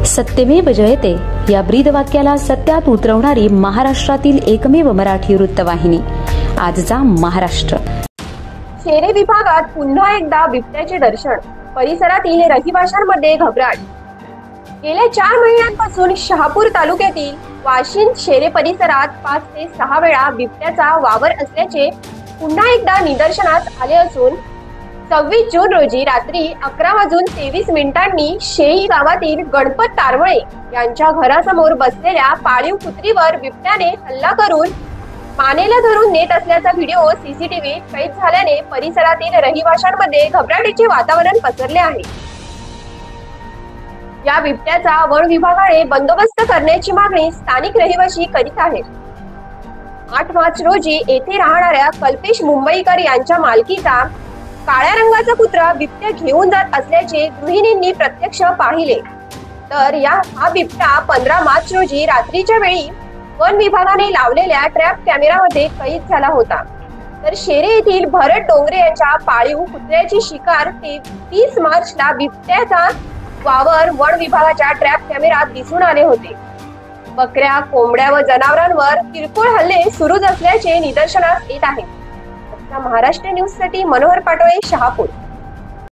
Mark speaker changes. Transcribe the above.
Speaker 1: सत्यमेव जयते या ब्रीदवाक्याला सत्यात उतरवणारी महाराष्ट्रातील एकमेव मराठी वृत्तवाहिनी आजचा महाराष्ट्र।
Speaker 2: शेरे विभागात पुन्हा एकदा बिबट्याचे दर्शन, परिसरातील रहिवाशांमध्ये घबराट। गेल्या 4 महिन्यांपासून शहापूर तालुक्यातील वाशिंद शेरे परिसरात 5 ते 6 वेळा बिबट्याचा वावर असल्याचे पुन्हा एकदा निदर्शनास आले असून 26 जून रोजी रात्री 11:23 शेई गावातील गणपत तारवळे यांच्या घरासमोर बसलेल्या पाळीव कुत्रीवर बिबट्याने हल्ला करून मानेला धरून नेत असल्याचा व्हिडिओ सीसीटीव्हीत कैद झाल्याने परिसरातील रहिवाशांमध्ये घबराटीचे वातावरण पसरले आहे। या बिबट्याचा वन विभागाने बंदोबस्त करण्याची मागणी स्थानिक रहिवासी करीत आहेत। 8 मार्च रोजी येथे राहणाऱ्या कल्पेश मुंबईकर यांच्या मालकीचा काळ्या रंगाचा कुत्रा बिबट्या घेऊन जात असल्याचे गृहिणींनी प्रत्यक्ष पाहिले। तर हा बिबट्या 15 मार्च रोजी रात्रीच्या वेळी वन विभागाने लावलेल्या ट्रॅप कॅमेरामध्ये कैद झाला होता। तर शेरे येथील भरत डोंगरे यांच्या पाळीव कुत्र्याची शिकार 30 मार्चला बिबट्याचा वावर वन विभागाच्या ट्रॅप कॅमेरात दिसून आले होते। बकऱ्या, कोंबड्या व जनावरांवर किरकोळ हल्ले सुरूच असल्याचे निदर्शनास येत आहे। महाराष्ट्र न्यूज साठी मनोहर पाटोळे, शहापूर।